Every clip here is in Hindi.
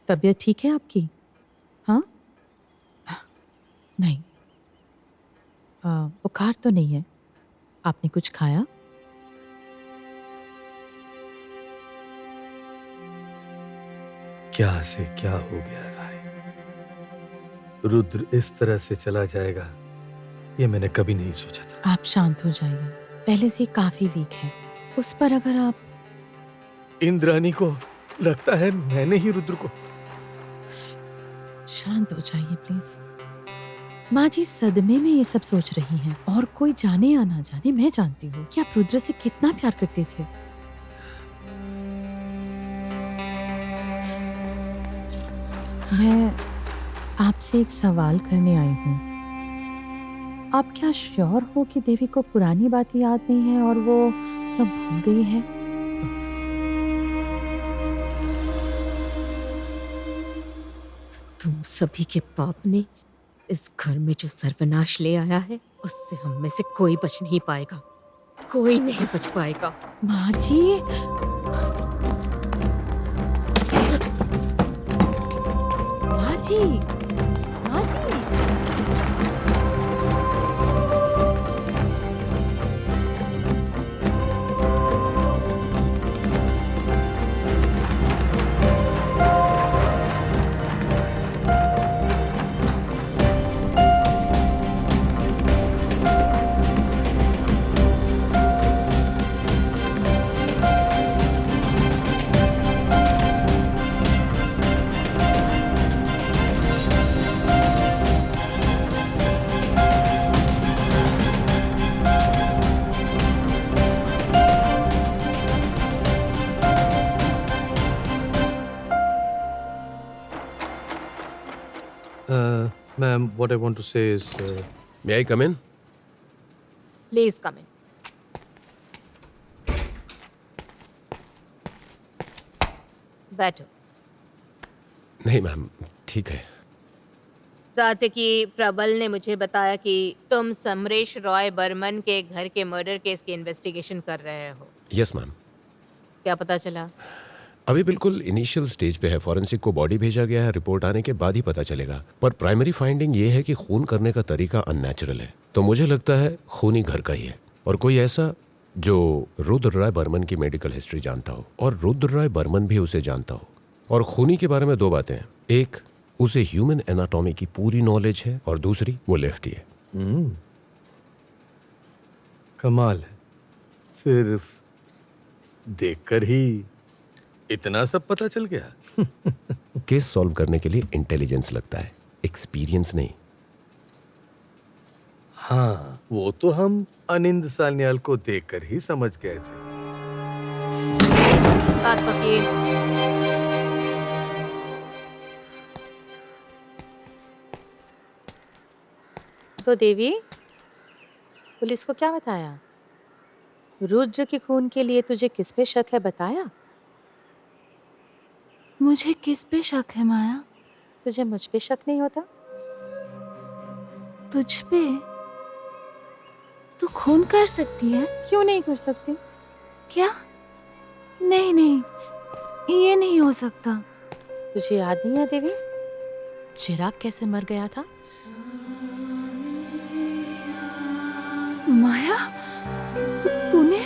तबीयत ठीक है आपकी? हाँ? नहीं, बुखार तो नहीं है। आपने कुछ खाया? क्या से क्या हो गया राय। रुद्र इस तरह से चला जाएगा, ये मैंने कभी नहीं सोचा था। आप शांत हो जाइए। पहले से ही काफ़ी वीक है। उस पर अगर आप इंद्राणी को लगता है मैंने ही रुद्र को। शांत हो जाइए प्लीज़। माँ जी सदमे में ये सब सोच रही हैं और कोई जाने या ना जाने मैं जानती हूँ कि आप रुद्र से कितना प्यार करते थे। मैं आपसे एक सवाल करने आई हूँ। आप क्या श्योर हो कि देवी को पुरानी बातें याद नहीं है और वो सब भूल गई है? तुम सभी के पाप ने इस घर में जो सर्वनाश ले आया है, उससे हम में से कोई बच नहीं पाएगा। कोई नहीं बच पाएगा। माँ जी, माँ जी, माँ जी। Ma'am, what I want to say is, May I come in? Please come in. बैठो। नहीं मैम, ठीक है। सात्यकी, प्रबल ने मुझे बताया कि तुम समरेश रॉय बर्मन के घर के मर्डर केस की इन्वेस्टिगेशन कर रहे हो। Yes ma'am. क्या पता चला? अभी बिल्कुल इनिशियल स्टेज पे है। फॉरेंसिक को बॉडी भेजा गया है, रिपोर्ट आने के बाद ही पता चलेगा। पर प्राइमरी फाइंडिंग ये है कि खून करने का तरीका अननेचुरल है। तो मुझे लगता है खूनी घर का ही है, और कोई ऐसा जो रुद्र राय बर्मन की मेडिकल हिस्ट्री जानता हो, और रुद्र राय बर्मन भी उसे जानता हो। और खूनी के बारे में दो बातें हैं, एक उसे ह्यूमन एनाटॉमी की पूरी नॉलेज है, और दूसरी वो लेफ्टी है। कमाल है। सिर्फ देखकर ही इतना सब पता चल गया। केस सॉल्व करने के लिए इंटेलिजेंस लगता है, एक्सपीरियंस नहीं। हाँ, वो तो हम अनिंद सान्याल को देखकर ही समझ गए थे। बात पकी। तो देवी, पुलिस को क्या बताया? रुद्र के खून के लिए तुझे किस पे शक है बताया? मुझे किस पे शक है माया? तुझे मुझ पे शक नहीं होता? तुझ पे? तू खून कर सकती है? क्यों नहीं कर सकती? क्या? नहीं नहीं, ये नहीं हो सकता। तुझे याद नहीं है देवी, चिराग कैसे मर गया था? माया, तूने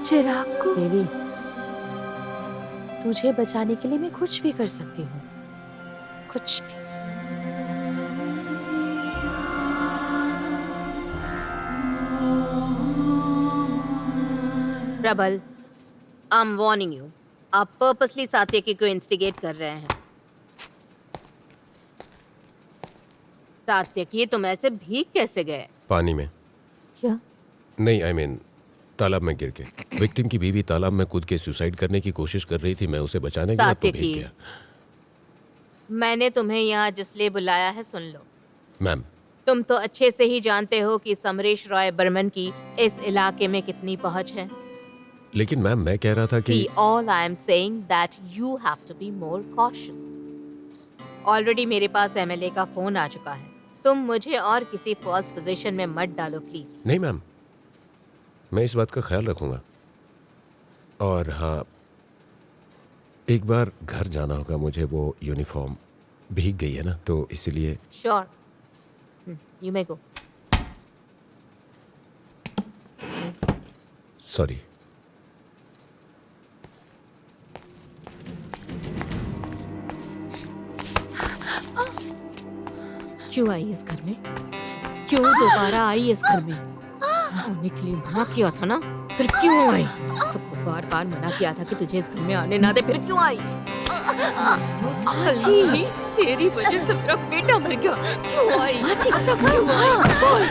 चिराग को? देवी, तुझे बचाने के लिए मैं कुछ भी कर सकती हूँ, कुछ भी। प्रबल, आई एम वार्निंग यू, आप पर्पसली सात्यकी को इंस्टिगेट कर रहे हैं। सात्यकी, तुम ऐसे भीग कैसे गए? पानी में। क्या? नहीं, आई मीन तालाब में गिर के। विक्टिम की बीवी तालाब में कूद के सुसाइड करने की कोशिश कर रही थी, मैं उसे बचाने गया तो भीग गया। मैंने तुम्हें यहाँ जिसलिए बुलाया है, सुन लो। मैम, तुम तो अच्छे से ही जानते हो कि समरेश रॉय बर्मन की इस इलाके में कितनी पहुंच है। लेकिन मैम मैं कह रहा था कि See, all I am saying that you have to be more cautious. Already मेरे पास एमएलए का फोन आ चुका है। तुम मुझे और किसी फॉल्स पोजीशन में मत डालो प्लीज। नहीं मैम, मैं इस बात का ख्याल रखूंगा। और हाँ, एक बार घर जाना होगा मुझे, वो यूनिफॉर्म भीग गई है ना, तो इसलिए। Sure, you may go. Sorry. क्यों आई इस घर में? क्यों दोबारा आई इस घर में? आने के लिए मना किया था ना, फिर क्यों आई? सबको बार बार मना किया था कि तुझे इस घर में आने ना दे, फिर क्यों आई? जी, तेरी वजह से मेरा बेटा मर गया। क्यों आई? क्यों आई? बोल।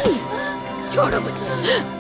छोड़ो मुझे।